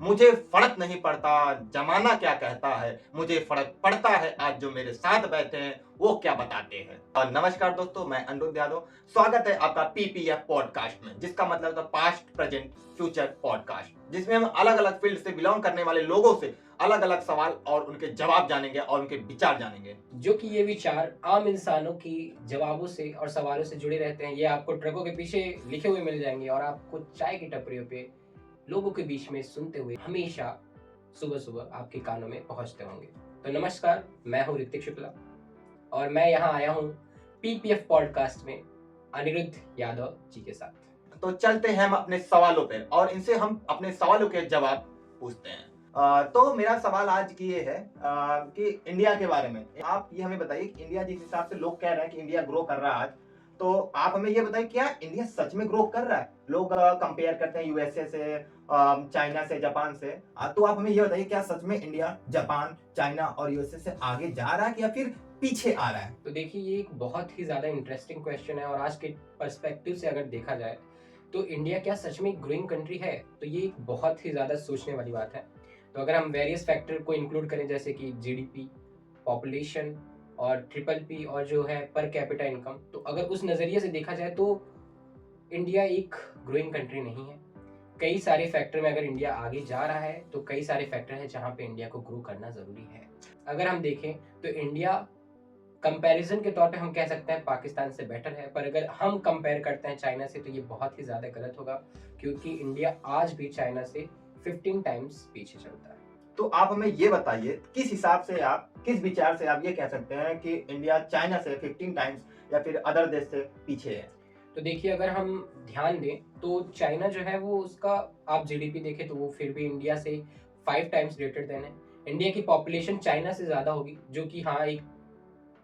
मुझे फर्क नहीं पड़ता जमाना क्या कहता है, मुझे फर्क पड़ता है आज जो मेरे साथ बैठे हैं वो क्या बताते हैं। और नमस्कार दोस्तों, मैं अनिरुद्ध यादव। स्वागत है आपका पीपीएफ पॉडकास्ट में, जिसका मतलब था पास्ट प्रेजेंट फ्यूचर पॉडकास्ट, जिसमें हम अलग अलग फील्ड से बिलोंग करने वाले लोगों से अलग अलग सवाल और उनके जवाब जानेंगे और उनके विचार जानेंगे। जो कि ये विचार आम इंसानों की जवाबों से और सवालों से जुड़े रहते हैं। ये आपको ट्रकों के पीछे लिखे हुए मिल जाएंगे और आपको चाय की टपरियों पे लोगों के बीच में सुनते हुए हमेशा सुबह सुबह आपके कानों में पहुंचते होंगे। तो नमस्कार, मैं हूँ ऋतिक शुक्ला और मैं यहाँ आया हूँ पीपीएफ पॉडकास्ट में अनिरुद्ध यादव जी के साथ। तो चलते हैं हम अपने सवालों पे और इनसे हम अपने सवालों के जवाब पूछते हैं। तो मेरा सवाल आज की ये है कि इंडिया के बारे में आप ये हमें बताइए कि इंडिया जिस हिसाब से लोग कह रहे हैं कि इंडिया ग्रो कर रहा है आज, तो आप हमें ये बताइए क्या इंडिया सच में ग्रो कर रहा है? लोग कंपेयर करते हैं यूएसए से, चाइना से, जापान से। तो आप हमें ये बताइए क्या सच में इंडिया जापान, चाइना और यूएसए से आगे जा रहा है या फिर पीछे आ रहा है? तो देखिए, ये एक बहुत ही ज़्यादा इंटरेस्टिंग क्वेश्चन है और आज के पर्सपेक्टिव से अगर देखा जाए तो इंडिया क्या सच में एक ग्रोइंग कंट्री है? तो ये एक बहुत ही ज़्यादा सोचने वाली बात है। तो अगर हम वेरियस फैक्टर को इंक्लूड करें जैसे कि जीडीपी, पॉपुलेशन और ट्रिपल पी और जो है पर कैपिटा इनकम, तो अगर उस नज़रिए से देखा जाए तो इंडिया एक ग्रोइंग कंट्री नहीं है। कई सारे फैक्टर में अगर इंडिया आगे जा रहा है तो कई सारे फैक्टर हैं जहाँ पे इंडिया को ग्रो करना ज़रूरी है। अगर हम देखें तो इंडिया कंपैरिजन के तौर पे हम कह सकते हैं पाकिस्तान से बेटर है, पर अगर हम कंपेयर करते हैं चाइना से तो ये बहुत ही ज़्यादा गलत होगा, क्योंकि इंडिया आज भी चाइना से 15 टाइम्स पीछे चलता है। तो आप हमें ये बताइए किस हिसाब से आप, किस विचार से आप ये कह सकते हैं कि इंडिया चाइना से 15 टाइम्स या फिर अदर देश से पीछे है? तो देखिए, अगर हम ध्यान दें तो चाइना जो है वो उसका आप जीडीपी देखें तो वो फिर भी इंडिया से 5 टाइम्स ग्रेटर देन है। इंडिया की पॉपुलेशन चाइना से ज़्यादा होगी, जो कि हाँ एक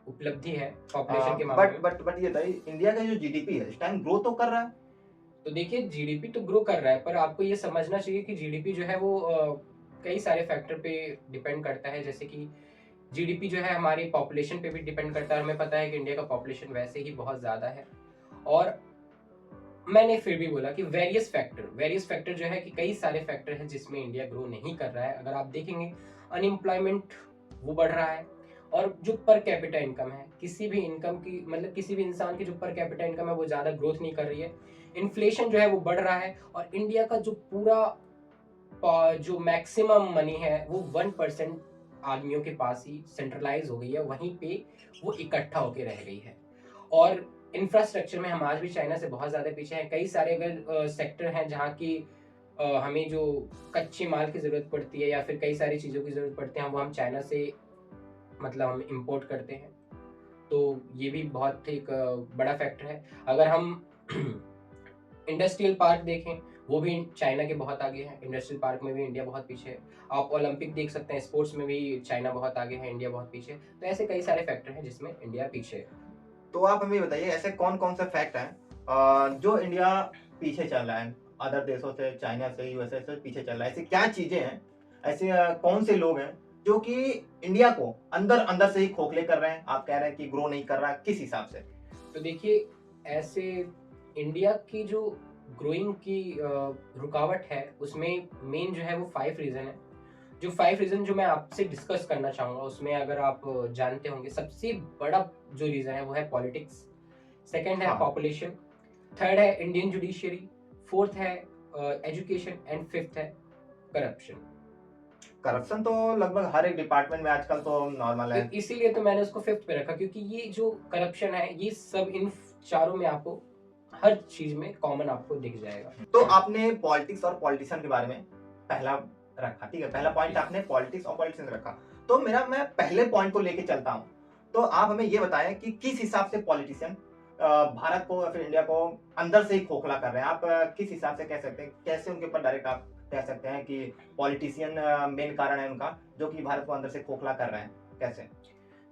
उपलब्धि है पॉपुलेशन के मामले में। बट ये बताइए इंडिया का जो जीडीपी है इस टाइम ग्रो तो कर रहा है। तो देखिए, जीडीपी तो ग्रो कर रहा है, पर आपको ये समझना चाहिए कि जीडीपी जो है वो कई सारे फैक्टर पे डिपेंड करता है। जैसे कि जीडीपी जो है हमारी पॉपुलेशन पे भी डिपेंड करता है। हमें पता है कि इंडिया का पॉपुलेशन वैसे ही बहुत ज़्यादा है। और मैंने फिर भी बोला कि वेरियस फैक्टर जो है कि कई सारे फैक्टर हैं जिसमें इंडिया ग्रो नहीं कर रहा है। अगर आप देखेंगे, अनएम्प्लॉयमेंट वो बढ़ रहा है, और जो पर कैपिटा इनकम है, किसी भी इनकम की मतलब किसी भी इंसान की जो पर कैपिटा इनकम है वो ज़्यादा ग्रोथ नहीं कर रही है। इन्फ्लेशन जो है वो बढ़ रहा है, और इंडिया का जो पूरा जो मैक्सिमम मनी है वो 1% आदमियों के पास ही सेंट्रलाइज हो गई है, वहीं पे वो इकट्ठा होके रह गई है। और इंफ्रास्ट्रक्चर में हम आज भी चाइना से बहुत ज़्यादा पीछे हैं। कई सारे अगर सेक्टर हैं जहाँ की हमें जो कच्चे माल की ज़रूरत पड़ती है या फिर कई सारी चीज़ों की ज़रूरत पड़ती है, वो हम चाइना से मतलब हम इम्पोर्ट करते हैं। तो ये भी बहुत एक बड़ा फैक्टर है। अगर हम इंडस्ट्रियल पार्क देखें, वो भी चाइना के बहुत आगे हैं। इंडस्ट्रियल पार्क में भी इंडिया बहुत पीछे है। आप ओलंपिक देख सकते हैं, स्पोर्ट्स में भी चाइना बहुत आगे है, इंडिया बहुत पीछे है। तो ऐसे कई सारे फैक्टर हैं जिसमें इंडिया पीछे है। तो आप हमें बताइए ऐसे कौन कौन से फैक्ट हैं जो इंडिया पीछे चल रहा है अदर देशों से, चाइना से, यूएसए से पीछे चल रहा है? ऐसी क्या चीजें हैं, ऐसे कौन से लोग हैं जो कि इंडिया को अंदर अंदर से ही खोखले कर रहे हैं? आप कह रहे हैं कि ग्रो नहीं कर रहा, किस हिसाब से? तो देखिए, ऐसे इंडिया की जो ग्रोइंग की रुकावट है उसमें मेन जो है वो 5 रीज़न है। जो 5 रीज़न जो मैं आपसे डिस्कस करना चाहूँगा, उसमें अगर आप जानते होंगे, सबसे बड़ा जो रीज़न है वो है पॉलिटिक्स, सेकंड है हाँ। पॉपुलेशन, थर्ड है इंडियन जुडिशरी, फोर्थ है एजुकेशन एंड फिफ्थ है करप्शन। करप्शन तो लगभग हर एक डिपार्टमेंट में आजकल तो नॉर्मल है। तो इसीलिए तो मैंने उसको फिफ्थ पे रखा, क्योंकि ये जो करप्शन है ये सब इन चारों में आपको हर चीज में कॉमन आपको दिख जाएगा। तो आपने पॉलिटिक्स और पॉलिटिशियन के बारे में पहला रखा, ठीक है, पहला पॉइंट आपने पॉलिटिक्स और पॉलिटिशियन रखा। तो मैं पहले पॉइंट को लेके चलता हूँ। तो आप हमें ये बताएं कि किस हिसाब से पॉलिटिशियन भारत को या फिर इंडिया को अंदर से ही खोखला कर रहे हैं? आप किस हिसाब से कह सकते हैं, कैसे उनके ऊपर डायरेक्ट आप कह सकते हैं कि पॉलिटिशियन मेन कारण है उनका जो कि भारत को अंदर से खोखला कर रहे हैं, कैसे?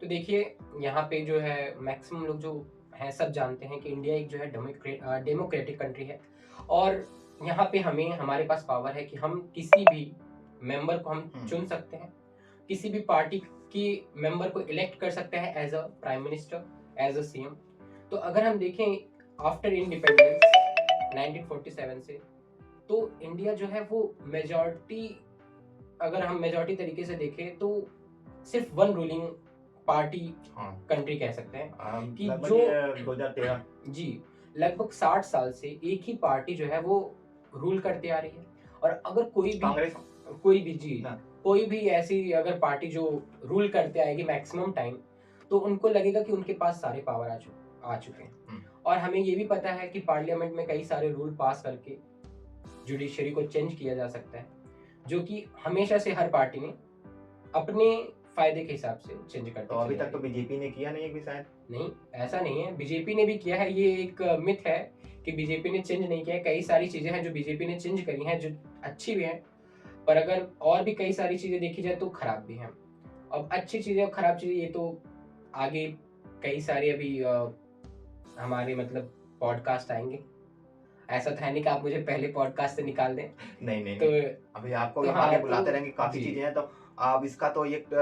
तो देखिए, यहाँ पे जो है मैक्सिमम लोग जो हैं सब जानते हैं कि इंडिया एक जो है डेमोक्रेटिक कंट्री है, और यहाँ पे हमें हमारे पास पावर है कि हम किसी भी मेंबर को हम चुन सकते हैं, किसी भी पार्टी की मेंबर को इलेक्ट कर सकते हैं as a prime minister, as a CM. तो अगर हम देखें आफ्टर इंडिपेंडेंस 1947 से, तो इंडिया जो है वो मेजॉरिटी अगर हम मेजॉरिटी तरीके से देखें तो सिर्फ वन रूलिंग पार्टी हाँ कंट्री कह सकते हैं कि लगभग जो ये 2013 जी लगभग 60 साल से एक ही पार्टी जो है वो रूल करती आ रही है। और अगर कांग्रेस कोई भी जी ना। कोई भी ऐसी अगर पार्टी जो रूल करते आएगी मैक्सिमम टाइम, तो उनको लगेगा कि उनके पास सारे पावर आ चुके हैं। और हमें ये भी पता है कि पार्लियामेंट में कई सारे रूल पास करके जुडिशरी को चेंज किया जा सकता है, जो कि हमेशा से हर पार्टी ने अपने फायदे के हिसाब से चेंज करते तो अभी चली आ तक तो रही है। बीजेपी ने किया नहीं है भी शायद। नहीं, ऐसा नहीं है, बीजेपी ने भी किया है, ये एक मिथ है कि बीजेपी ने चेंज नहीं किया है। कई सारी चीजें हैं जो बीजेपी ने चेंज करी हैं जो अच्छी भी हैं, पर अगर और भी कई सारी चीजें देखी जाए तो खराब भी हैं। अब अच्छी चीजें और खराब चीजें ये तो आगे कई सारे अभी हमारे मतलब पॉडकास्ट आएंगे। ऐसा तो है नहीं कि आप मुझे पहले पॉडकास्ट से निकाल दें। नहीं नहीं तो नहीं, अभी आपको तो हम हाँ, आगे तो बुलाते रहेंगे, काफी जी चीजें हैं। तो आप इसका तो एक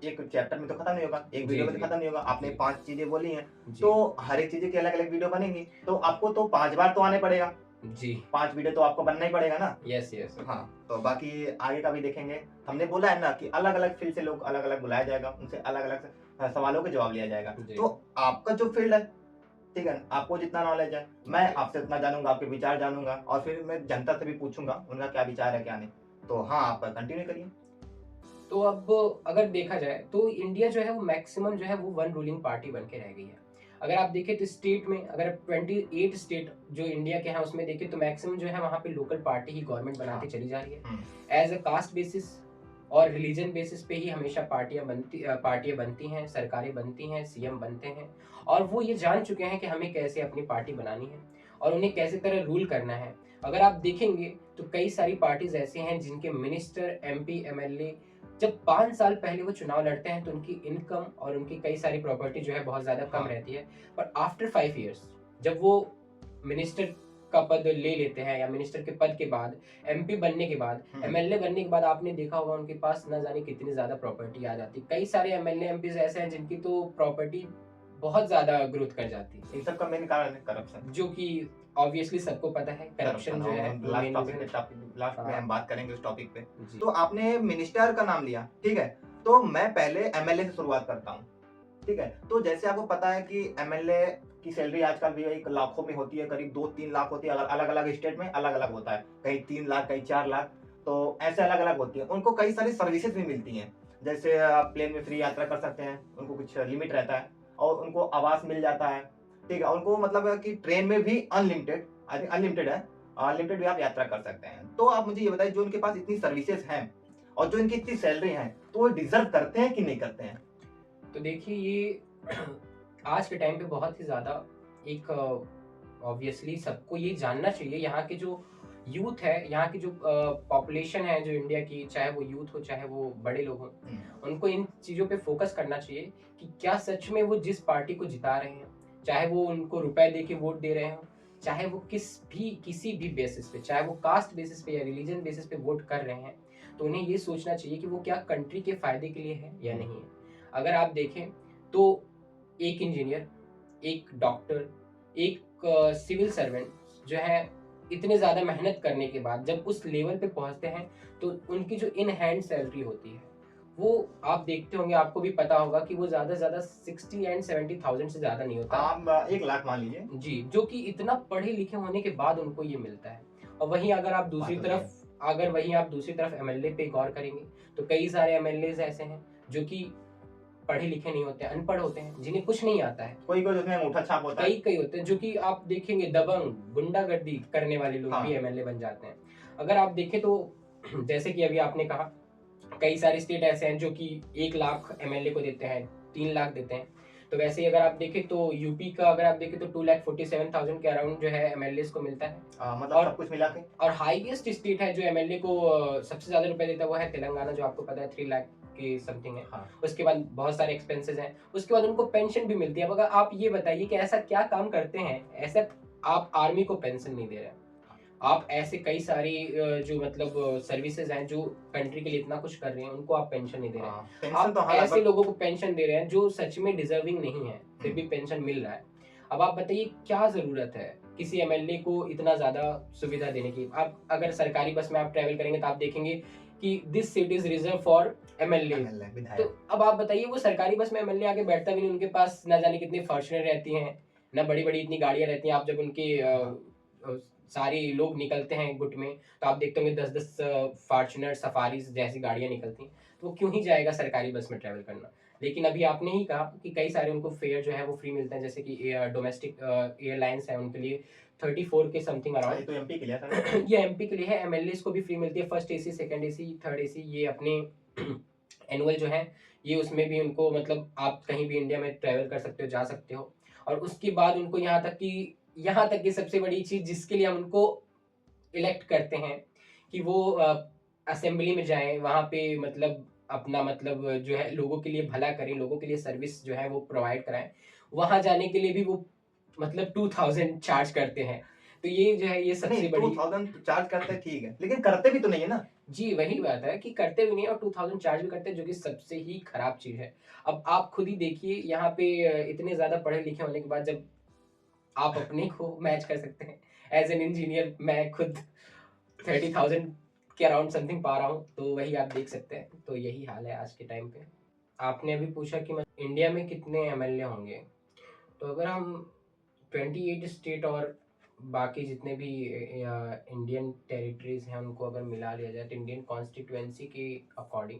एक चैप्टर में तो खत्म नहीं होगा, एक जी वीडियो में जी तो खत्म नहीं होगा। आपने जी 5 चीजें बोली हैं, जी तो हर एक चीजें की अलग अलग वीडियो बनेंगी, तो आपको तो 5 बार तो आने पड़ेगा, जी 5 वीडियो तो आपको बनना ही पड़ेगा ना। यस यस हाँ, तो बाकी आगे का भी देखेंगे। हमने बोला है ना कि अलग अलग फील्ड से लोग अलग अलग बुलाया जाएगा, उनसे अलग अलग सवालों के जवाब लिया जाएगा। जी। तो आपका जो फील्ड है, ठीक है ना, आपको जितना नॉलेज है मैं आपसे उतना जानूंगा, आपके विचार जानूंगा, और फिर मैं जनता से भी पूछूंगा उनका क्या विचार है क्या नहीं। तो हाँ, आप कंटिन्यू करिए। तो अब अगर देखा जाए तो इंडिया जो है वो मैक्सिमम जो है वो वन रूलिंग पार्टी बन के रह गई है। अगर आप देखें तो स्टेट में अगर 28 स्टेट जो इंडिया के हैं उसमें देखें तो मैक्सिमम जो है वहाँ पे लोकल पार्टी ही गवर्नमेंट बनाती चली जा रही है। एज अ कास्ट बेसिस और रिलीजन बेसिस पे ही हमेशा पार्टियां बनती हैं, सरकारें बनती हैं, सीएम बनते हैं। और वो ये जान चुके हैं कि हमें कैसे अपनी पार्टी बनानी है और उन्हें कैसे तरह रूल करना है। अगर आप देखेंगे तो कई सारी पार्टीज ऐसे हैं जिनके मिनिस्टर, एमपी, एमएलए जब 5 साल पहले वो चुनाव लड़ते हैं तो उनकी इनकम और उनकी कई सारी प्रॉपर्टी जो है बहुत ज्यादा कम रहती है। पर आफ्टर 5 इयर्स जब वो मिनिस्टर का पद ले लेते हैं या मिनिस्टर के पद के बाद, एमपी बनने के बाद, एमएलए बनने के बाद, आपने देखा होगा उनके पास न जाने कितनी ज्यादा प्रॉपर्टी आ जाती है। कई सारे एमएलए एमपीज ऐसे हैं जिनकी तो प्रॉपर्टी बहुत ज्यादा ग्रोथ कर जाती है, इन सब का मेन कारण है करप्शन। जो कि ऑब्वियसली सबको पता है करप्शन जो है वो लास्ट main टॉपिक reason पे लास्ट में हाँ। हम बात करेंगे उस टॉपिक पे। जी तो आपने मिनिस्टर का नाम लिया, ठीक है, तो मैं पहले एमएलए से शुरुआत करता हूँ, ठीक है। तो जैसे आपको पता है कि एमएलए की सैलरी आजकल भी एक लाखों में होती है, करीब 2-3 लाख होती है, अलग अलग स्टेट में अलग अलग होता है, कहीं 3 लाख कहीं 4 लाख, तो ऐसे अलग अलग होती है। उनको कई सारी सर्विसेज भी मिलती हैं, जैसे आप प्लेन में फ्री यात्रा कर सकते हैं, उनको कुछ लिमिट रहता है, और उनको आवास मिल जाता है, ठीक है। उनको मतलब है कि ट्रेन में भी अनलिमिटेड, आई थिंक अनलिमिटेड है, अनलिमिटेड भी आप यात्रा कर सकते हैं। तो आप मुझे ये बताइए, जो उनके पास इतनी सर्विसेज हैं और जो इनकी इतनी सैलरी है, तो वो डिजर्व करते हैं कि नहीं करते हैं? तो देखिए ये आज के टाइम पे बहुत ही ज़्यादा एक ऑब्वियसली सबको ये जानना चाहिए। यहाँ के जो यूथ है, यहाँ की जो पॉपुलेशन है जो इंडिया की, चाहे वो यूथ हो चाहे वो बड़े लोग हों, उनको इन चीज़ों पे फोकस करना चाहिए कि क्या सच में वो जिस पार्टी को जिता रहे हैं, चाहे वो उनको रुपए दे के वोट दे रहे हो, चाहे वो किसी भी बेसिस पे, चाहे वो कास्ट बेसिस पे या रिलीजन बेसिस पे वोट कर रहे हैं, तो उन्हें ये सोचना चाहिए कि वो क्या कंट्री के फायदे के लिए है या नहीं है। अगर आप देखें तो एक इंजीनियर, एक डॉक्टर, एक सिविल सर्वेंट जो है इतने ज़्यादा मेहनत करने के बाद जब उस लेवल पे पहुंचते हैं तो उनकी जो इन हैंड सैलरी होती है वो आप देखते होंगे, आपको भी पता होगा कि वो ज़्यादा से ज़्यादा 60 एंड 70,000 से ज़्यादा नहीं होता। आप 1 लाख मान लीजिए। जी, जो कि इतना पढ़े लिखे होने के बाद उनको ये मिलता है। और वहीं आप दूसरी तरफ एमएलए पे गौर करेंगे तो कई सारे एमएलए ऐसे हैं जो कि पढ़े लिखे नहीं होते, अनपढ़ होते हैं, जिन्हें कुछ नहीं आता है। कोई कोई उसमें अंगूठा छाप होता है। कई होते हैं जो कि आप देखेंगे दबंग, गुंडागर्दी करने वाले लोग भी एमएलए बन जाते हैं। अगर आप देखें तो जैसे कि अभी आपने कहा, कई सारे स्टेट ऐसे हैं जो कि 1 लाख एमएलए को देते हैं, 3 लाख देते हैं। तो वैसे ही अगर आप देखें तो यूपी का अगर आप देखें तो 2,47,000 के अराउंड जो है एमएलए को मिलता है। मतलब सब कुछ मिला के। और हाईएस्ट स्टेट है जो एमएलए को सबसे ज्यादा रुपए देता है वो है तेलंगाना, जो आपको पता है 3 लाख के समथिंग है। उसके बाद बहुत सारे एक्सपेंसेस हैं, उसके बाद उनको पेंशन भी मिलती है। अब अगर आप ये बताइए कि ऐसा क्या काम करते हैं, ऐसा आप आर्मी को पेंशन नहीं दे रहे हैं, आप ऐसे कई सारी जो मतलब सर्विसेज हैं जो कंट्री के लिए इतना कुछ कर रहे हैं उनको आप पेंशन नहीं दे रहे हैं। आप तो ऐसे लोगों को पेंशन दे रहे हैं जो सच में डिजर्विंग नहीं है, फिर भी पेंशन मिल रहा है। अब आप बताइए क्या जरूरत है किसी एमएलए को इतना ज्यादा सुविधा देने की। आप अगर सरकारी बस में आप ट्रैवल करेंगे तो आप देखेंगे कि this seat is reserve for MLA. MLA, तो विधायक। अब आप बताइए, वो सरकारी बस में एमएलए आके बैठता भी नहीं, उनके पास ना जाने कितनी फॉर्च्यूनर रहती हैं, ना बड़ी बड़ी इतनी गाड़ियां रहती हैं। आप जब उनके हाँ। सारे लोग निकलते हैं गुट में, तो आप देखते होंगे 10-10 फॉर्च्यूनर सफारीज जैसी गाड़ियां निकलती हैं। तो वो क्यों ही जाएगा सरकारी बस में ट्रैवल करना। लेकिन अभी आपने ही कहा कि कई सारे उनको फेयर जो है वो फ्री मिलते हैं, जैसे कि डोमेस्टिक एयरलाइंस है उनके लिए 34 के समथिंग हाँ, ये अराउंड। तो MP के लिए था। ये एमपी के लिए है। एमएलए को भी फ्री मिलती है, first AC, second AC, third AC. ये अपने एनुअल जो है, ये उसमें भी उनको मतलब आप कहीं भी इंडिया में ट्रैवल कर सकते हो, जा सकते हो। और उसके बाद उनको यहाँ तक की सबसे बड़ी चीज जिसके लिए हम उनको इलेक्ट करते हैं कि वो असेंबली में जाएं, वहाँ पे मतलब अपना मतलब जो है लोगों के लिए भला करें, लोगों के लिए सर्विस जो है वो प्रोवाइड कराएं। वहाँ जाने के लिए भी वो मतलब 2000 चार्ज करते हैं। तो ये जो है ये सबसे नहीं, बड़ी 2000 चार्ज करते हैं, ठीक है, लेकिन करते भी तो नहीं है ना। जी वही बात है कि करते भी नहीं और 2000 चार्ज भी करते हैं, जो कि सबसे ही खराब चीज है। अब आप खुद ही देखिए यहाँ पे इतने ज्यादा पढ़े लिखे होने के बाद जब आप अपने को मैच कर सकते हैं, एज एन इंजीनियर मैं खुद 30,000 के अराउंड समथिंग पा रहा हूँ, तो वही आप देख सकते हैं। तो यही हाल है आज के टाइम पे। आपने अभी पूछा कि इंडिया में कितने एमएलए होंगे। तो अगर हम 28 स्टेट और बाकी जितने भी इंडियन टेरिटरीज हैं उनको अगर मिला लिया जाए, तो इंडियन कॉन्स्टिट्यूएंसी के अकॉर्डिंग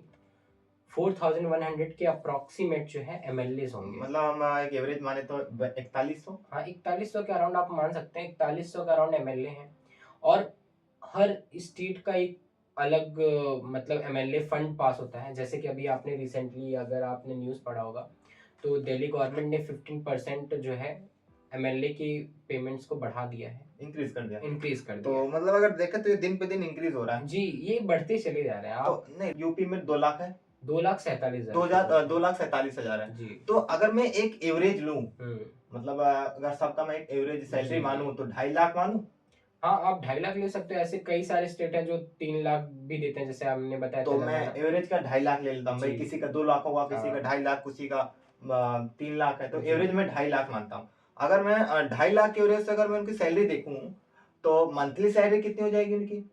4100 के अप्रॉक्सीमेट जो है एमएलए होंगे। मतलब हम एक एवरेज माने तो 4100। हाँ, 4100 के अराउंड आप मान सकते हैं, 4100 के अराउंड एमएलए हैं। और हर स्टेट का एक अलग मतलब एमएलए फंड पास होता है। जैसे कि अभी आपने रिसेंटली अगर आपने न्यूज़ पढ़ा होगा, तो दिल्ली गवर्नमेंट ने 15% जो है एमएलए की पेमेंट्स को बढ़ा दिया है, इंक्रीज कर दिया। इंक्रीज कर तो दिया है। मतलब अगर देखें तो ये दिन पे दिन इंक्रीज हो रहा है। जी, ये बढ़ते चले जा रहे हैं। तो आप नहीं, यूपी में 2 लाख है, 2,47,000 2,47,000 है। जी। तो अगर मैं एक एवरेज लूं, हम्म। मतलब अगर सबका मैं एक एवरेज सैलरी जी। मानूं तो 2.5 लाख मानूं। हाँ, आप 2.5 लाख ले सकते हो। ऐसे कई सारे स्टेट हैं जो 3 लाख भी देते हैं, जैसे आपने बताया तो मैं तेलंगाना। एवरेज का 2.5 लाख ले लेता हूँ भाई, जी। किसी का 2 लाख होगा, किसी का हाँ। 2.5 लाख, किसी का 3 लाख है, तो जी। एवरेज में 2.5 लाख मानता हूँ। अगर मैं 2.5 लाख के एवरेज से अगर मैं उनकी सैलरी देखूं, तो मंथली सैलरी कितनी हो जाएगी उनकी?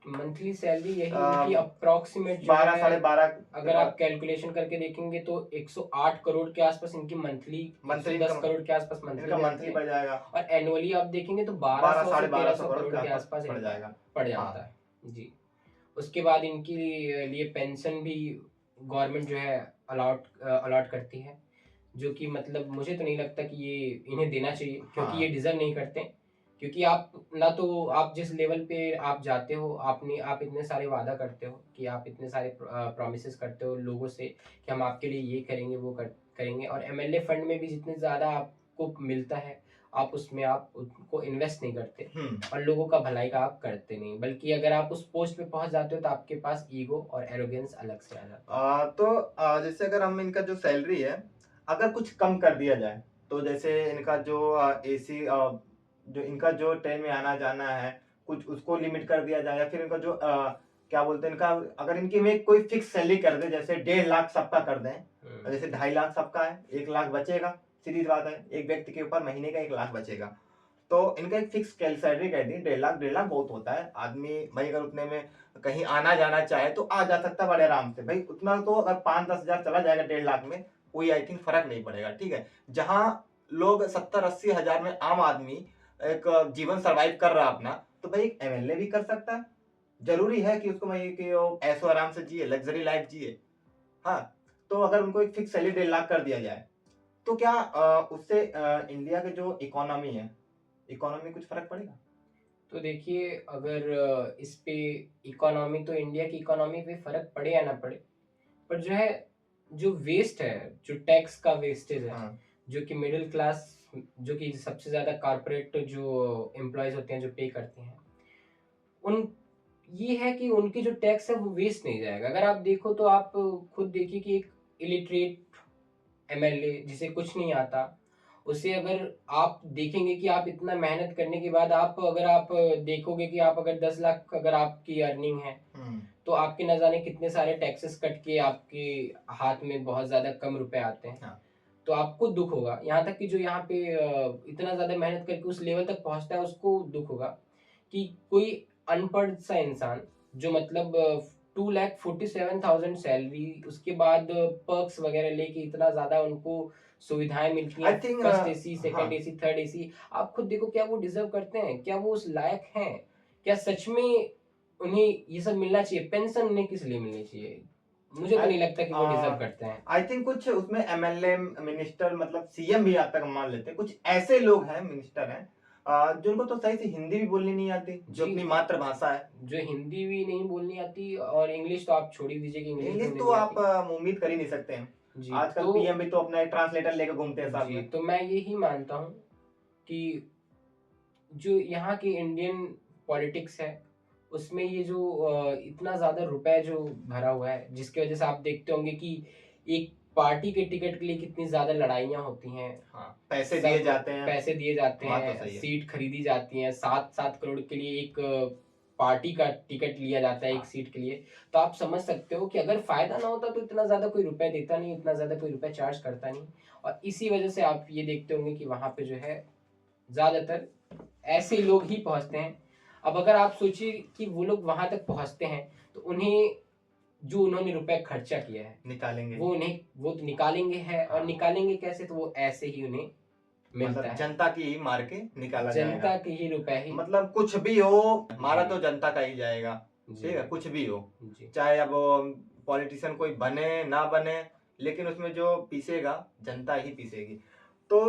मंथली सैलरी यही उनकी अप्रोक्सीमेट जो 12 है, साढ़े 12 अगर आप कैलकुलेशन करके देखेंगे तो 108 करोड़ के आसपास इनकी मंथली, मंथली 110 इनकम, करोड़ के आसपास मंथली इनका में आती मंथली है। पड़ जाएगा। और एनुअली आप देखेंगे तो 12 1200 से साढ़े 1200 1300 करोड़ करोड़ के के आसपास आसपास पड़ इनका जाएगा। पड़ हाँ। जाता है जी। उसके बाद इनके लिए पेंशन भी गवर्नमेंट जो है अलॉट करती है, जो कि मतलब मुझे तो नहीं लगता कि ये इन्हें देना चाहिए, क्योंकि ये हाँ। डिजर्व नहीं करते। क्योंकि आप ना तो आप जिस लेवल पे आप जाते हो, आप इतने सारे वादा करते हो कि आप इतने सारे प्रॉमिसेस करते हो लोगों से कि हम आपके लिए ये करेंगे वो करेंगे, और एमएलए फंड में भी जितने ज़्यादा आपको मिलता है, आप उसमें आप उसको इन्वेस्ट नहीं करते और लोगों का भलाई का आप करते नहीं। बल्कि अगर आप उस पोस्ट पे पहुंच जाते हो तो आपके पास ईगो और एरोगेंस अलग से आ जाता है। तो जैसे अगर हम इनका जो सैलरी है अगर कुछ कम कर दिया जाए, तो जैसे इनका जो AC, जो इनका जो ट्रेन में आना जाना है कुछ उसको लिमिट कर दिया जाए, या फिर इनका जो क्या बोलते हैं इनका, अगर इनकी में कोई फिक्स सैलरी कर दे, जैसे 1.5 लाख सबका कर दें, जैसे 2.5 लाख सबका है, 1 लाख बचेगा, सीधी बात है, एक व्यक्ति के ऊपर महीने का 1 लाख बचेगा। तो इनका एक फिक्स सैलरी कह दी, 1.5 लाख बहुत होता है, आदमी भाई अगर उतने में कहीं आना जाना चाहे तो आ जा सकता है बड़े आराम से भाई, उतना तो अगर 5-10 हजार चला जाएगा 1.5 लाख में, कोई आई थिंक फर्क नहीं पड़ेगा, ठीक है। जहां लोग 70-80 हजार में आम आदमी एक जीवन सर्वाइव कर रहा अपना, तो भाई एक MLA भी कर सकता है। जरूरी है कि उसको भाई कि वो ऐसो आराम से जिए, लग्जरी लाइफ जिए। हाँ। तो अगर उनको एक फिक्स सैलरी 1.5 लाख कर दिया जाए, तो क्या उससे इंडिया के जो इकोनॉमी है, इकोनॉमी कुछ फर्क पड़ेगा? तो देखिए, अगर इस पे इकोनॉमी, तो इंडिया की इकोनॉमी पे फर्क पड़े या ना पड़े, पर जो है जो वेस्ट है, जो टैक्स का वेस्टेज है, हाँ। जो कि मिडिल क्लास, जो कि सबसे ज्यादा कॉर्पोरेट जो एम्प्लॉयज होते हैं जो पे करते हैं, उन ये है कि उनकी जो टैक्स है वो वेस्ट नहीं जाएगा। अगर आप देखो तो आप खुद देखिए कि एक इलिटरेट एमएलए जिसे कुछ नहीं आता, उसे अगर आप देखेंगे कि आप इतना मेहनत करने के बाद अगर आप देखोगे कि आप अगर 10 लाख अगर आपकी अर्निंग है, तो आपके न जाने कितने सारे टैक्सेस कट के आपके हाथ में बहुत ज्यादा कम रुपए आते हैं। हाँ। तो आपको दुख होगा। यहाँ तक कि जो यहाँ पे इतना ज्यादा मेहनत करके उस लेवल तक पहुंचता है उसको दुख होगा कि कोई अनपढ़ सा इंसान जो मतलब 2,47,000 सैलरी, उसके बाद पर्क्स वगैरह लेके इतना ज्यादा उनको सुविधाएं मिलती आई हैं, थिंक फर्स्ट एसी, हाँ, सेकंड एसी, थर्ड एसी। आप खुद देखो, क्या वो डिजर्व करते हैं? क्या वो उस लायक हैं? क्या सच में उन्हें ये सब मिलना चाहिए? पेंशन उन्हें किस लिए मिलनी चाहिए? मुझे तो नहीं लगता कि वो डिजर्व करते हैं। आई थिंक कुछ उसमें एमएलए मिनिस्टर मतलब सीएम भी आज तक मान लेते हैं, कुछ ऐसे लोग हैं मिनिस्टर हैं जिनको तो सही से हिंदी भी बोलनी नहीं आती, जो जी, अपनी मातृभाषा है। जो हिंदी भी नहीं बोलनी आती, और इंग्लिश तो आप छोड़ ही दीजिए कि इंग्लिश भी इंग्लिश उन्हें तो नहीं आप आती। उम्मीद कर ही नहीं सकते हैं। जी आजकल तो पीएम भी तो अपना एक ट्रांसलेटर लेकर घूमते हैं साथ जी में। तो मैं यही मानता हूँ कि जो यहाँ की इंडियन पॉलिटिक्स है, उसमें ये जो इतना ज़्यादा रुपए जो भरा हुआ है, जिसकी वजह से आप देखते होंगे कि एक पार्टी के टिकट के लिए कितनी ज़्यादा लड़ाइयाँ होती हैं। हाँ, पैसे दिए सब जाते हैं। पैसे दिए जाते बात तो हैं, सही है। सीट खरीदी जाती हैं, 7-7 करोड़ के लिए एक पार्टी का टिकट लिया जाता है एक हाँ, सीट के लिए। तो आप समझ सकते हो कि अगर फ़ायदा ना होता तो इतना ज़्यादा कोई रुपए देता नहीं, इतना ज़्यादा कोई रुपए चार्ज करता नहीं। और इसी वजह से आप ये देखते होंगे कि वहाँ पे जो है ज़्यादातर ऐसे लोग ही पहुंचते हैं। अब अगर आप सोचिए कि वो लोग वहां तक पहुंचते हैं, तो उन्हें जो उन्होंने रुपए खर्चा किया है, निकालेंगे। वो तो निकालेंगे है, और हाँ, निकालेंगे कैसे? तो वो ऐसे ही उन्हें मिलता मतलब है, जनता की ही मार के निकाला जाएगा। जनता के ही रुपए ही। मतलब कुछ भी हो, मारा जी, तो जनता का ही जाएगा। जी, ठीक है, कुछ भी हो, जी। चाहे अब पॉलिटिशियन कोई बने ना बने, लेकिन उसमें जो पीसेगा जनता ही पीसेगी। तो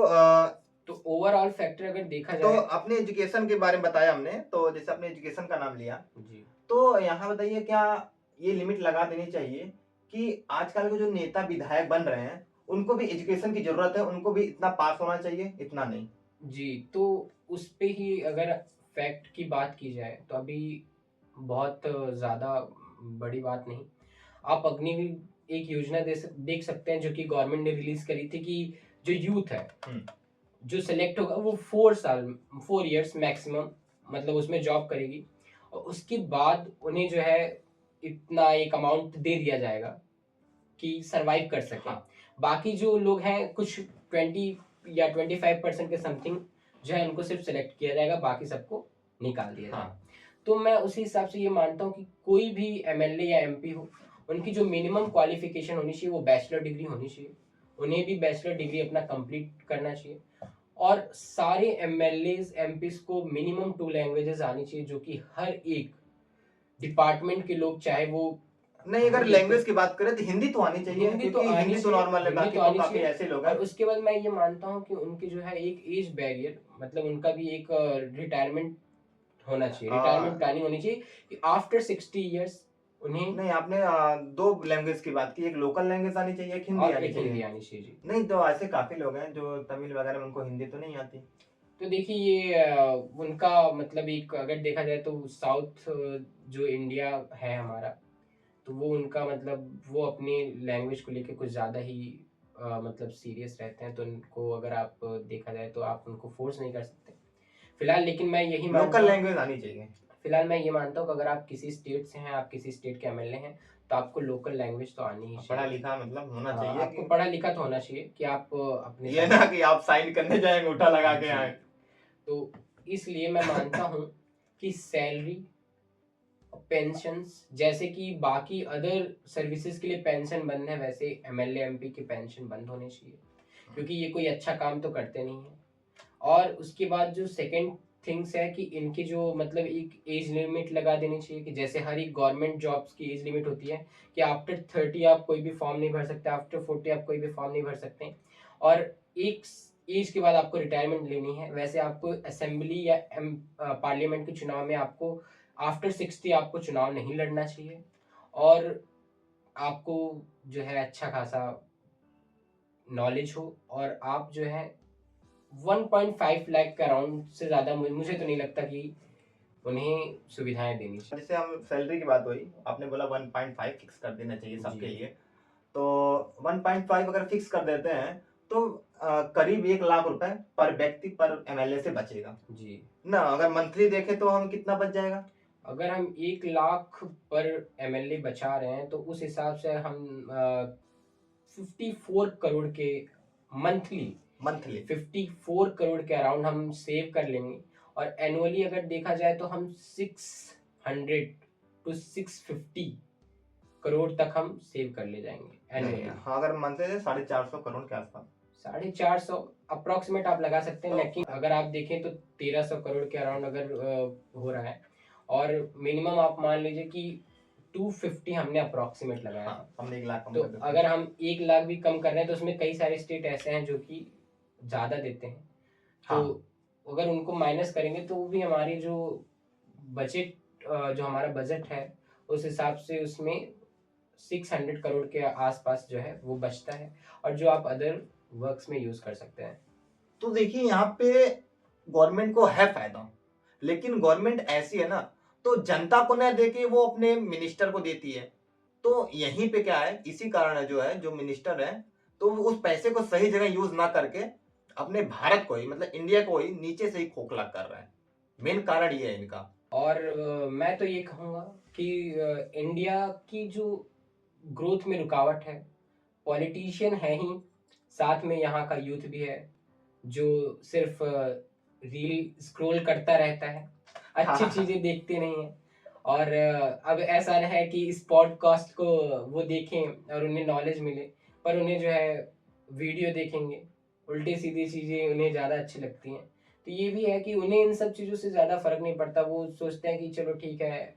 तो ओवरऑल फैक्टर अगर देखा तो जाए। अपने एजुकेशन के बारे में बताया हमने, तो जैसे अपने एजुकेशन का नाम लिया, जी, तो यहाँ बताइए क्या ये लिमिट लगा देनी चाहिए कि आजकल के जो नेता विधायक बन रहे हैं उनको भी एजुकेशन की जरूरत है, उनको भी इतना पास होना चाहिए, इतना नहीं? जी। तो उस पे ही अगर फैक्ट की बात की जाए, तो अभी बहुत ज़्यादा बड़ी बात नहीं। आप अग्निवीर एक योजना देख सकते हैं, जो कि गवर्नमेंट ने रिलीज करी थी, कि जो यूथ है, जो सिलेक्ट होगा वो 4 इयर्स मैक्सिमम, मतलब उसमें जॉब करेगी, और उसके बाद उन्हें जो है इतना एक अमाउंट दे दिया जाएगा कि सरवाइव कर सकें। हाँ, बाकी जो लोग हैं, कुछ 20 या 25% के समथिंग जो है, उनको सिर्फ सेलेक्ट किया जाएगा, बाकी सबको निकाल दिया जाएगा। हाँ, तो मैं उसी हिसाब से ये मानता हूँ कि कोई भी एमएलए या एमपी हो, उनकी जो मिनिमम क्वालिफिकेशन होनी चाहिए वो बैचलर डिग्री होनी चाहिए। उन्हें भी बैचलर डिग्री अपना कंप्लीट करना चाहिए। और सारे एमएलएज एमपीज को मिनिमम 2 लैंग्वेजेस आनी चाहिए, जो कि हर एक डिपार्टमेंट के लोग, चाहे वो, नहीं, अगर हम देखते लैंग्वेज की बात करें तो हिंदी तो आनी चाहिए, हिंदी तो क्योंकि आनी हिंदी तो चाहिए, नॉर्मल है, हिंदी बाकी तो तो आनी काफी चाहिए। ऐसे लोग और हैं। उसके बाद मैं ये मानता हूँ कि उनकी जो है एक एज बैरियर, मतलब उनका भी एक रिटायरमेंट होना चाहिए, रिटायरमेंट आ, प्लानिंग होनी चाहिए, कि आफ्टर 60 इयर्स उन्हें, नहीं, आपने दो लैंग्वेज की बात की, एक लोकल लैंग्वेज आनी चाहिए, एक हिंदी और आनी एक हिंदी चाहिए। आनी चाहिए। जी। नहीं, तो ऐसे काफी लोग हैं जो तमिल वगैरह में उनको हिंदी तो नहीं आती। तो देखिए, ये उनका मतलब, एक अगर देखा जाए तो साउथ जो इंडिया है हमारा, तो वो उनका मतलब वो अपनी लैंग्वेज को लेके कुछ ज़्यादा ही मतलब सीरियस रहते हैं। तो उनको अगर आप देखा जाए तो आप उनको फोर्स नहीं कर सकते फिलहाल। लेकिन मैं यही मानता लोकल हूँ, लैंग्वेज आनी चाहिए। फिलहाल मैं ये मानता हूँ कि अगर आप किसी स्टेट से हैं, आप किसी स्टेट के एमएलए हैं, तो आपको लोकल लैंग्वेज तो आनी ही पढ़ा चाहिए। लिखा मतलब होना हाँ, चाहिए आपको कि पढ़ा लिखा तो होना चाहिए, कि आप अपने ये ना साइड। कि आप साइन करने जाए अंगूठा लगा के जी। आए। तो इसलिए मैं मानता हूँ कि सैलरी, पेंशन्स, जैसे कि बाकी अदर सर्विसेज के लिए पेंशन बंद है, वैसे एमएलए एमपी की पेंशन बंद होनी चाहिए, क्योंकि ये कोई अच्छा काम तो करते नहीं है। और उसके बाद जो सेकंड थिंग्स है, कि इनकी जो मतलब एक एज लिमिट लगा देनी चाहिए, कि जैसे हर एक गवर्नमेंट जॉब्स की एज लिमिट होती है, कि आफ्टर 30 आप कोई भी फॉर्म नहीं भर सकते, आफ्टर 40 आप कोई भी फॉर्म नहीं भर सकते, और एक एज के बाद आपको रिटायरमेंट लेनी है। वैसे आपको असेंबली या पार्लियामेंट के चुनाव में आपको आफ्टर 60 आपको चुनाव नहीं लड़ना चाहिए, और आपको जो है अच्छा खासा नॉलेज हो, और आप जो है 1.5 लाख के अराउंड से ज़्यादा मुझे तो नहीं लगता कि उन्हें सुविधाएं देनी चाहिए। जैसे हम सैलरी की बात हुई, आपने बोला 1.5 फिक्स कर देना चाहिए सबके जी, लिए। तो 1.5 अगर फिक्स कर देते हैं तो करीब 1 लाख रुपए पर व्यक्ति पर एमएलए से बचेगा जी। ना। अगर मंथली देखें तो हम कितना बच जाएगा? अगर हम 1 लाख पर एमएलए बचा रहे हैं, तो उस हिसाब से हम 54 करोड़ के मंथली, मंथली 54 करोड़ के अराउंड हम सेव कर लेंगे। और एनुअली अगर देखा जाए तो हम 600 to 650 करोड़ तक हम सेव कर ले जाएंगे नहीं, एनुअली। हाँ, अगर मानते हैं 450 करोड़ के आसपास। 450 अप्रोक्सीमेट आप लगा सकते हैं, तो लेकिन अगर आप देखें तो 1300 करोड़ के अराउंड अगर हो रहा है, और मिनिमम आप मान लीजिए कि 250 हमने अप्रोक्सीमेट लगाया हाँ, था। हमने 1 लाख कम तो कर देते हैं। अगर हम 1 लाख भी कम कर रहे हैं तो उसमें कई सारे स्टेट ऐसे हैं जो कि ज़्यादा देते हैं, तो हाँ, अगर उनको माइनस करेंगे तो वो भी हमारी जो बजट जो हमारा बजट है उस हिसाब से उसमें 600 करोड़ के आसपास जो है वो बचता है, और जो आप अदर वर्क्स में यूज कर सकते हैं। तो देखिए यहाँ पे गवर्नमेंट को है फायदा, लेकिन गवर्नमेंट ऐसी है ना, तो जनता को न दे के वो अपने मिनिस्टर को देती है। तो यहीं पे क्या है, इसी कारण है जो है, जो मिनिस्टर है, तो वो उस पैसे को सही जगह यूज ना करके अपने भारत को ही, मतलब इंडिया को ही नीचे से ही खोखला कर रहा है। मेन कारण ये है इनका। और मैं तो ये कहूँगा कि इंडिया की जो ग्रोथ में रुकावट है, पॉलिटिशियन है ही, साथ में यहाँ का यूथ भी है जो सिर्फ रील स्क्रॉल करता रहता है, अच्छी चीजें देखते नहीं है। और अब ऐसा है कि इस पॉडकास्ट को वो देखें और उन्हें नॉलेज मिले, पर उन्हें जो है वीडियो देखेंगे, उल्टी सीधी चीजें उन्हें ज्यादा अच्छी लगती हैं। तो ये भी है कि उन्हें इन सब चीजों से ज्यादा फर्क नहीं पड़ता, वो सोचते हैं कि चलो ठीक है,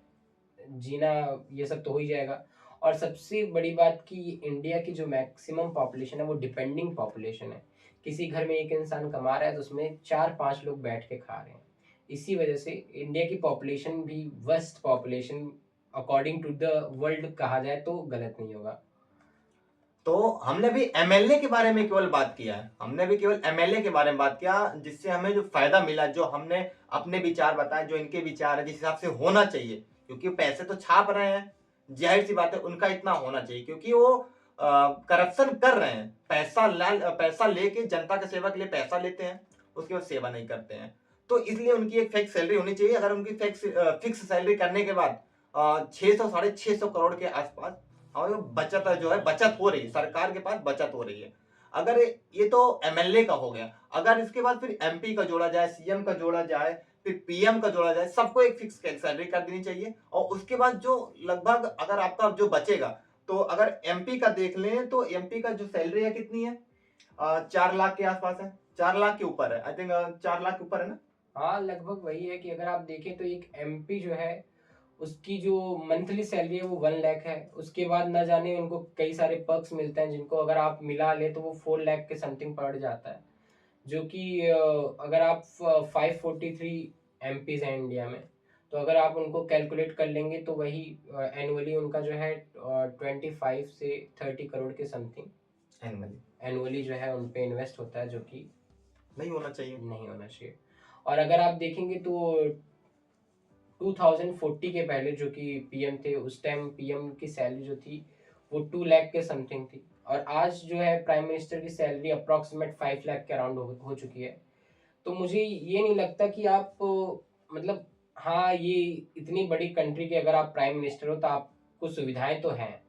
जीना ये सब तो हो ही जाएगा। और सबसे बड़ी बात कि इंडिया की जो मैक्सिमम पॉपुलेशन है वो डिपेंडिंग पॉपुलेशन है। किसी घर में एक इंसान कमा रहा है तो उसमें 4-5 लोग बैठ के खा रहे हैं। इसी वजह से इंडिया की पॉपुलेशन भी worst population according to the world कहा जाए तो गलत नहीं होगा। तो हमने भी एमएलए के बारे में केवल बात किया है, हमने भी केवल एमएलए के बारे में बात किया, जिससे हमें जो फायदा मिला, जो हमने अपने विचार बताए, जो इनके विचार है, जिस हिसाब से होना चाहिए, क्योंकि पैसे तो छाप रहे हैं, जाहिर सी बात है उनका इतना होना चाहिए, क्योंकि वो करप्शन कर रहे हैं। पैसा लेके जनता के सेवा के लिए पैसा लेते हैं, उसके बाद सेवा नहीं करते हैं। तो इसलिए उनकी एक फिक्स सैलरी होनी चाहिए। अगर उनकी फिक्स सैलरी करने के बाद 600 650 करोड़ के आसपास और बचत जो है, बचत हो रही है, सरकार के पास बचत हो रही है। अगर ये तो एमएलए का हो गया, अगर इसके बाद फिर एमपी का जोड़ा जाए, सीएम का जोड़ा जाए, फिर पीएम का जोड़ा जाए, सबको एक फिक्स सैलरी कर देनी चाहिए। और उसके बाद जो लगभग अगर आपका जो बचेगा, तो अगर एमपी का देख लें तो एमपी का जो सैलरी है कितनी है, 4 लाख के आसपास है, 4 लाख के ऊपर है, आई थिंक 4 लाख के ऊपर है ना। हाँ, लगभग वही है कि अगर आप देखें तो एक एमपी जो है उसकी जो मंथली सैलरी है वो 1 लाख है। उसके बाद न जाने उनको कई सारे पर्क्स मिलते हैं जिनको अगर आप मिला ले तो वो 4 लाख के समथिंग पड़ जाता है। जो कि अगर आप 543 एमपीज हैं इंडिया में, तो अगर आप उनको कैलकुलेट कर लेंगे तो वही एनुअली उनका जो है 25 से 30 करोड़ के समथिंग एनुअली एनुअली जो है उन पे इन्वेस्ट होता है, जो कि नहीं होना चाहिए। नहीं होना चाहिए। और अगर आप देखेंगे तो 2040 के पहले जो कि पीएम थे, उस टाइम पीएम की सैलरी जो थी वो 2 लाख के समथिंग थी, और आज जो है प्राइम मिनिस्टर की सैलरी अप्रॉक्सीमेट 5 लाख के अराउंड हो चुकी है। तो मुझे ये नहीं लगता कि आप मतलब, हाँ ये इतनी बड़ी कंट्री के अगर आप प्राइम मिनिस्टर हो तो आपको सुविधाएं तो हैं,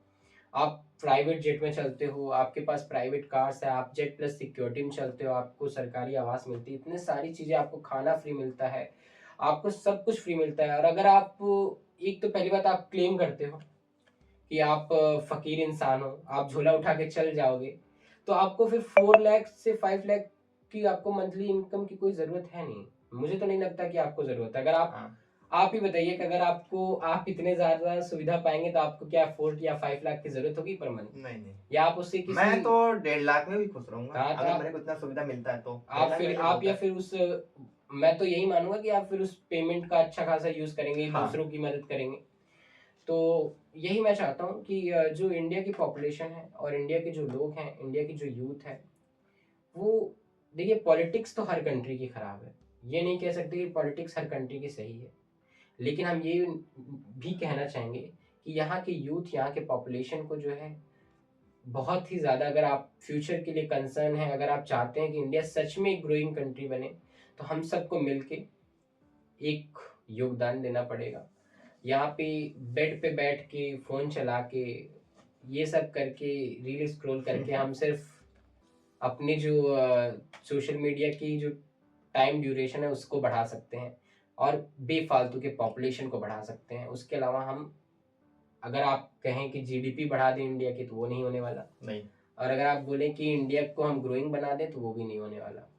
आप प्राइवेट जेट में चलते हो, आपके पास प्राइवेट कार्स है, आप जेट प्लस सिक्योरिटी में चलते हो, आपको सरकारी आवास मिलती है, इतने सारी चीज़ें, आपको खाना फ्री मिलता है, आपको सब कुछ फ्री मिलता है। और अगर आप, एक तो पहली बात आप क्लेम करते हो कि आप फकीर इंसान हो, आप झोला उठा के चल जाओगे, तो आपको फिर 4 लाख से 5 लाख की आपको मंथली इनकम की कोई ज़रूरत है नहीं। मुझे तो नहीं लगता कि आपको ज़रूरत है। अगर आप ही बताइए कि अगर आपको, आप इतने ज़्यादा सुविधा पाएंगे तो आपको क्या 4 या 5 लाख की ज़रूरत होगी पर मंथ, नहीं नहीं, या आप उससे किसी, मैं तो 1.5 लाख में भी खुश रहूंगा, हाँ तो अगर मेरे को इतना सुविधा मिलता है तो आप 1.5 लाख फिर मेरे लिए आप बहुत या है। फिर उस, मैं तो यही मानूंगा कि आप फिर उस पेमेंट का अच्छा खासा यूज़ करेंगे, हाँ, दूसरों की मदद करेंगे। तो यही मैं चाहता हूँ कि जो इंडिया की पॉपुलेशन है और इंडिया के जो लोग हैं, इंडिया की जो यूथ है, वो, देखिए पॉलिटिक्स तो हर कंट्री की खराब है, ये नहीं कह सकते कि पॉलिटिक्स हर कंट्री की सही है, लेकिन हम ये भी कहना चाहेंगे कि यहाँ के यूथ, यहाँ के पॉपुलेशन को जो है बहुत ही ज़्यादा, अगर आप फ्यूचर के लिए कंसर्न है, अगर आप चाहते हैं कि इंडिया सच में एक ग्रोइंग कंट्री बने, तो हम सबको मिलके एक योगदान देना पड़ेगा। यहाँ पे बेड पे बैठ के फ़ोन चला के ये सब करके, रील स्क्रॉल करके हम सिर्फ अपने जो सोशल मीडिया की जो टाइम ड्यूरेशन है उसको बढ़ा सकते हैं, और बेफालतू के पॉपुलेशन को बढ़ा सकते हैं। उसके अलावा हम अगर आप कहें कि जीडीपी बढ़ा दें इंडिया की, तो वो नहीं होने वाला। नहीं। और अगर आप बोलें कि इंडिया को हम ग्रोइंग बना दें, तो वो भी नहीं होने वाला।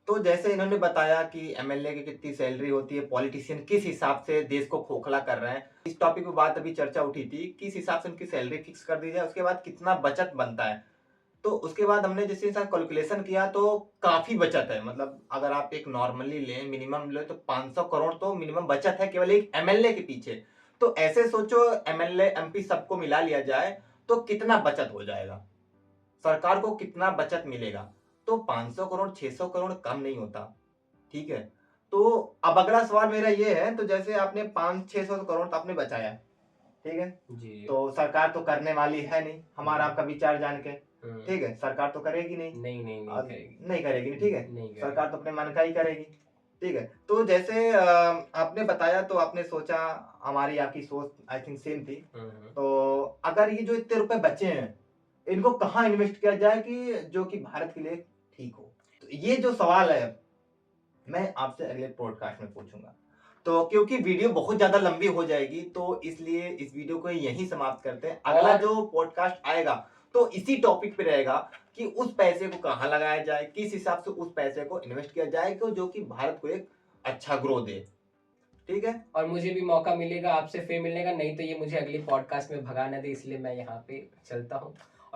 तो जैसे इन्होंने बताया कि एमएलए की कितनी सैलरी होती है, पॉलिटिशियन किस हिसाब से देश को खोखला कर रहे हैं, इस टॉपिक पे बात अभी चर्चा उठी थी, किस हिसाब से उनकी सैलरी फिक्स कर दी जाए, उसके बाद कितना बचत बनता है। तो उसके बाद हमने जिस हिसाब कैलकुलेशन किया तो काफी बचत है। मतलब अगर आप एक नॉर्मली लें, मिनिमम ले, तो 500 करोड़ तो मिनिमम बचत है केवल एक एमएलए के पीछे। तो ऐसे सोचो, एमएलए एमपी सबको मिला लिया जाए तो कितना बचत हो जाएगा, सरकार को कितना बचत मिलेगा। तो 500 करोड़ 600 करोड़ कम नहीं होता। ठीक है। तो अब अगला सवाल मेरा ये है, तो जैसे आपने 500-600 करोड़ तो आपने बचाया, ठीक है। जी। तो सरकार तो करने वाली है नहीं, हमारा आपका विचार जान के। हम्म। ठीक है, सरकार तो करेगी नहीं। नहीं नहीं नहीं करेगी। नहीं करेगी, ठीक है। नहीं करेगी। सरकार तो अपने मन का ही करेगी। ठीक है। तो जैसे आपने बताया, तो आपने सोचा, हमारी आपकी सोच आई थिंक सेम थी। तो अगर ये जो इतने रुपए बचे हैं, इनको कहाँ इन्वेस्ट किया जाए कि जो कि भारत के लिए ठीक हो। तो ये जो सवाल है, मैं आपसे अगले पॉडकास्ट में पूछूंगा। तो क्योंकि वीडियो बहुत ज्यादा लंबी हो जाएगी, तो इसलिए इस वीडियो को यहीं समाप्त करते हैं। अगला और- जो पॉडकास्ट आएगा तो इसी टॉपिक पे रहेगा कि उस पैसे को कहाँ लगाया जाए, किस हिसाब से उस पैसे को इन्वेस्ट किया जाए जो कि भारत को एक अच्छा ग्रो दे। ठीक है। और मुझे भी मौका मिलेगा आपसे फिर मिलने का, नहीं तो ये मुझे अगली पॉडकास्ट में भगा न दे, इसलिए मैं यहाँ पे चलता हूँ।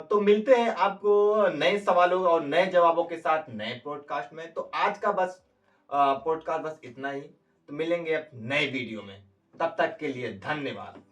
तो मिलते हैं आपको नए सवालों और नए जवाबों के साथ नए पॉडकास्ट में। तो आज का बस पॉडकास्ट बस इतना ही। तो मिलेंगे अब नए वीडियो में, तब तक के लिए धन्यवाद।